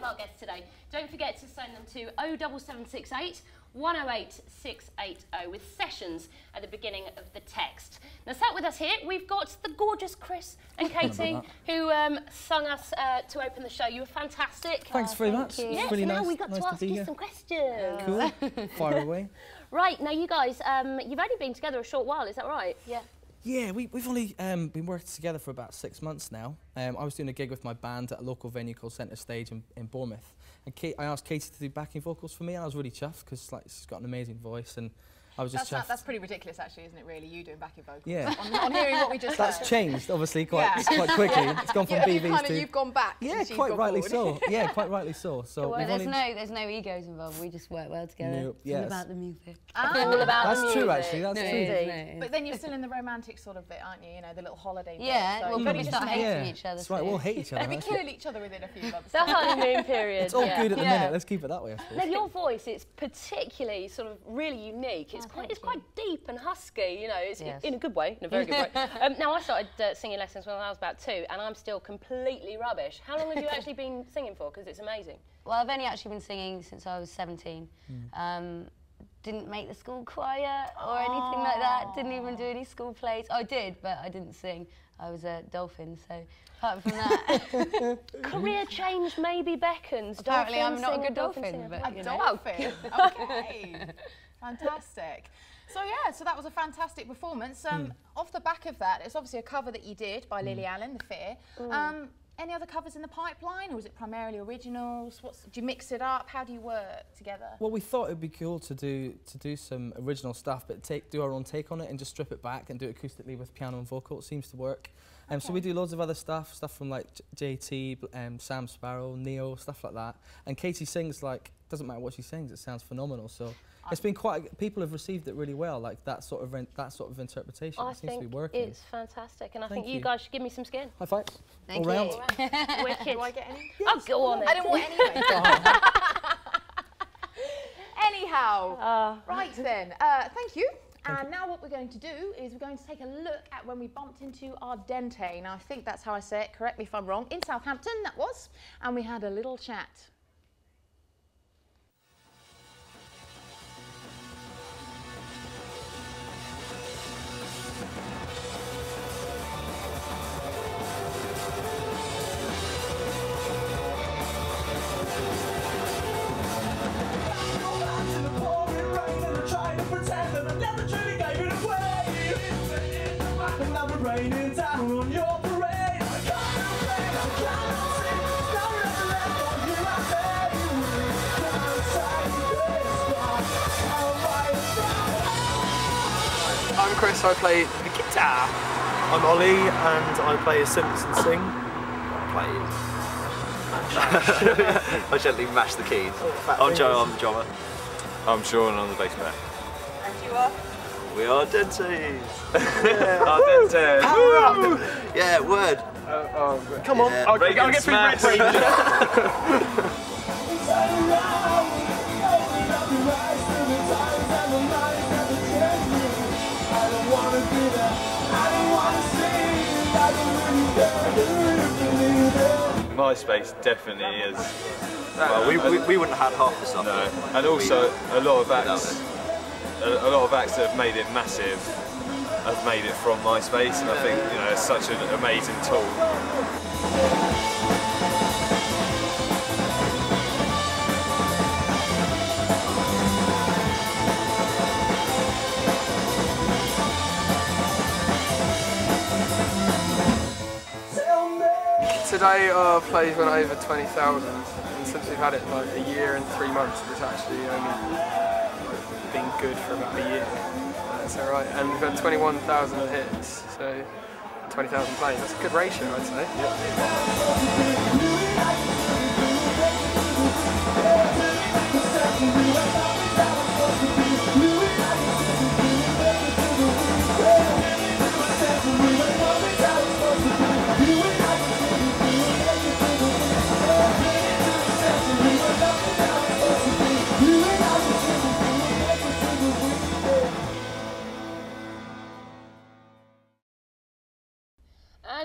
our guests today. Don't forget to send them to 07768 108 680 with sessions at the beginning of the text. Now, sat with us here, we've got the gorgeous Chris and Katy, who sung us to open the show. You were fantastic. Thanks very much. Yes, really now nice, we got to ask you some questions. Cool. Fire away. Right, now you guys, you've only been together a short while, is that right? Yeah. Yeah, we've only been working together for about 6 months now. I was doing a gig with my band at a local venue called Centre Stage in Bournemouth. And I asked Katy to do backing vocals for me, and I was really chuffed because like, she's got an amazing voice, and I was just chuffed. That's pretty ridiculous, actually, isn't it, really, you doing backing vocals? Yeah. On hearing what we just heard. That's changed, obviously, quite quickly. It's gone from BVs to... You've gone back. Yeah, quite rightly so. Yeah, quite rightly so. So well, there's no egos involved. We just work well together. Nope, it's all about the music. All about that's the music. true, actually. That's true. No. But then you're still in the romantic sort of bit, aren't you? You know, the little holiday bit. Yeah, So we'll probably start hating each other. That's right, we'll hate each other. Maybe kill each other within a few months. The honeymoon period. It's all good at the minute. Let's keep it that way, I suppose. Now, your voice, it's particularly sort of really unique. It's quite deep and husky, you know, it's in a good way, in a very good way. Now, I started singing lessons when I was about 2, and I'm still completely rubbish. How long have you actually been singing for? Because it's amazing. Well, I've only actually been singing since I was 17. Didn't make the school choir or anything like that. Didn't even do any school plays. I did, but I didn't sing. I was a dolphin, so apart from that... Career change maybe beckons. Apparently I'm not a good dolphin, but a dolphin? Okay. Fantastic. So yeah, so that was a fantastic performance. Off the back of that, it's obviously a cover that you did by Lily Allen, The Fear. Any other covers in the pipeline, or is it primarily originals? Do you mix it up? How do you work together? Well, we thought it'd be cool to do some original stuff, but do our own take on it and just strip it back and do it acoustically with piano and vocal. It seems to work. So we do loads of other stuff from like JT, Sam Sparrow, Neo, stuff like that. And Katy sings like, doesn't matter what she sings, it sounds phenomenal. So it's been people have received it really well, like that sort of interpretation. It seems to be working. It's fantastic, and I think you guys should give me some skin. High fives. Thank all you. round. Wicked. Do I get any? Yes. Oh, go on then. I didn't want any. Anyhow, right then, thank you. And now what we're going to do is we're going to take a look at when we bumped into Ardentes. Now, I think that's how I say it, correct me if I'm wrong, in Southampton, that was, and we had a little chat. Raining down on your parade. I'm Chris, I play the guitar. I'm Ollie and I play a synth and sing. I gently mash the keys. I'm Joe, I'm the drummer. I'm Sean, I'm the bass player. And you are? We are Ardentes. Ardentes. Yeah, word. Come on, Yeah. I'll get through Red MySpace definitely is. Well, we wouldn't have had half the stuff. No, and also a lot of acts that have made it massive have made it from MySpace, and I think it's such an amazing tool. Today our plays went over 20,000, and since we've had it like a year and 3 months, it's actually only been good for about a year. That's alright, and we've had 21,000 hits, so 20,000 plays. That's a good ratio, I'd say.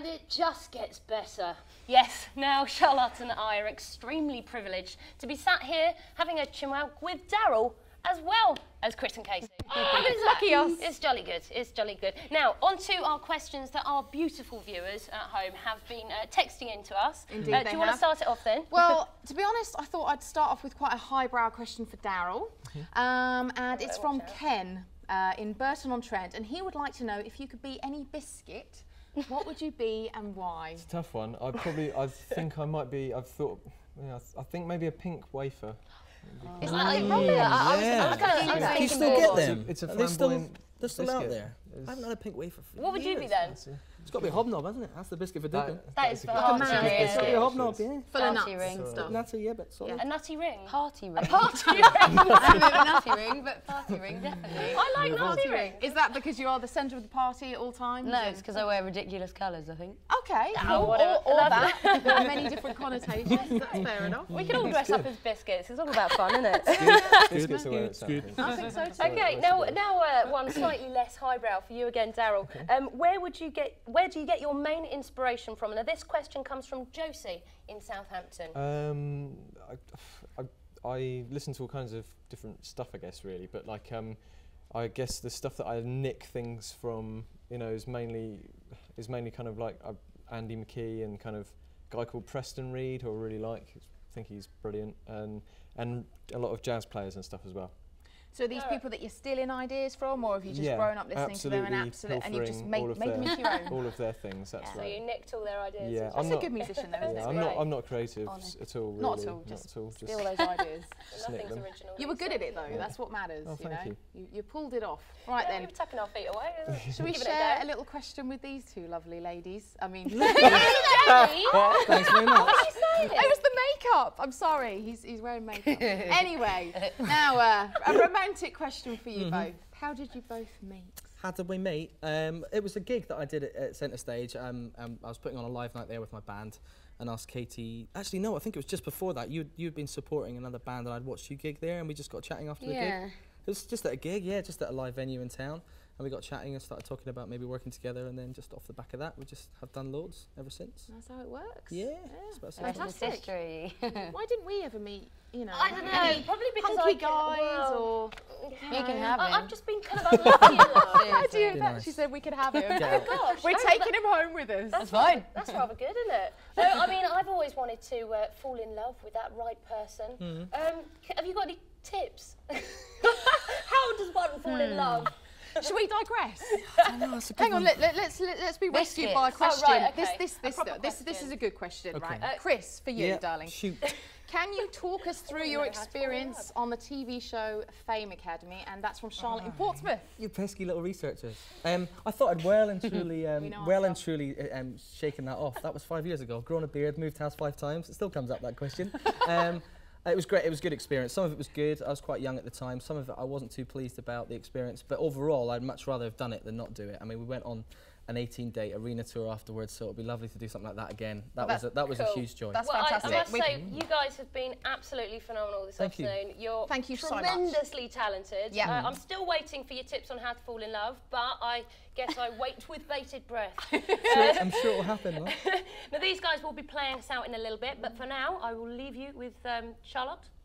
And it just gets better. Yes, now Charlotte and I are extremely privileged to be sat here having a chinwag with Daryl as well as Chris and Katy. Lucky us. It's jolly good, it's jolly good. Now, on to our questions that our beautiful viewers at home have been texting in to us. Indeed, do you want to start it off then? Well, to be honest, I thought I'd start off with quite a highbrow question for Daryl. And it's from Ken in Burton-on-Trent, and he would like to know if you could be any biscuit, what would you be and why? It's a tough one. I think I might be, I think maybe a pink wafer. Is that like Do you still get them? It's a They're flamboyant still out biscuit. there. I haven't had a pink wafer for What would you be years. then? It's got to be a hobnob, hasn't it? That's the biscuit for dipping. That is for Like a party man ring. It's got to be a hobnob, yeah. full of Party nuts ring and stuff? Nutty, yeah, but solid. A nutty ring? Party ring. A party ring. I have a bit of a nutty ring, but party ring, definitely. I like nutty ring. Is that because you are the centre of the party at all times? No, it's because I wear ridiculous colours, I think. Okay, Oh, or whatever. that. There are many different connotations, that's fair enough. We can all dress up as biscuits. It's all about fun, isn't it? Biscuits are where it's at, I think. I think so too. Okay, now one slightly less highbrow for you again, Daryl. Where do you get your main inspiration from? Now this question comes from Josie in Southampton. I listen to all kinds of different stuff, I guess, really, but like I guess the stuff that I nick things from, you know, is mainly kind of like Andy McKee and kind of a guy called Preston Reed, who I really like. I think he's brilliant, and a lot of jazz players and stuff as well. So are these people that you're stealing ideas from, or have you just grown up listening to them and you've just made them into your own? All of their things, that's So right. you nicked all their ideas. Yeah, That's a good musician though, isn't it? I'm not creative at all, really. Not at all, just steal those ideas. Nothing's them. original. You were good at it though, that's what matters, Oh, you know. thank You pulled it off. Right Yeah, then, we've taken our feet away. shall we Giving it share go. a little question with these two lovely ladies? I mean, Thanks very much. it was the makeup. I'm sorry, he's wearing makeup. Anyway, now a romantic question for you both. How did you both meet? How did we meet? It was a gig that I did at Centre Stage. I was putting on a live night there with my band and asked Katy. Actually, no, I think it was just before that. You'd been supporting another band and I'd watched you gig there and we just got chatting after the gig. It was just at a gig, yeah, just at a live venue in town. And we got chatting and started talking about maybe working together, and then just off the back of that, we just have done loads ever since. That's how it works. Yeah, that's about The rest is Fantastic. history. Why didn't we ever meet? You know, I don't know, probably because hunky I guys well, You can have him. I've just been kind of unlucky in life. How do you Be that? nice. She said we could have him. Yeah. Gosh, We're oh, taking him home with us. That's fine. That's rather good, isn't it? No, I mean, I've always wanted to fall in love with that right person. Have you got any tips? How does one fall in love? Should we digress? No, Hang on, let's be rescued by a Biscuits. question. Oh, right, okay. This is a good question, Okay. right? Chris, for you, Yeah, darling. shoot. Can you talk us through your experience on the TV show Fame Academy? And that's from Charlotte in Portsmouth. You pesky little researchers. I thought I'd well and truly shaken that off. That was 5 years ago. I've grown a beard, moved house 5 times. It still comes up, that question. It was great. It was a good experience. Some of it was good. I was quite young at the time. Some of it I wasn't too pleased about the experience. But overall, I'd much rather have done it than not do it. I mean, we went on an 18-day arena tour afterwards, so it'd be lovely to do something like that again. That was a huge joy. That's Well, fantastic. I must say, you guys have been absolutely phenomenal this Thank you. afternoon. You're Thank you so much. tremendously talented. Yeah. I'm still waiting for your tips on how to fall in love, but I guess I wait with bated breath. I'm sure it'll happen. Right? Now, these guys will be playing us out in a little bit, but for now, I will leave you with Charlotte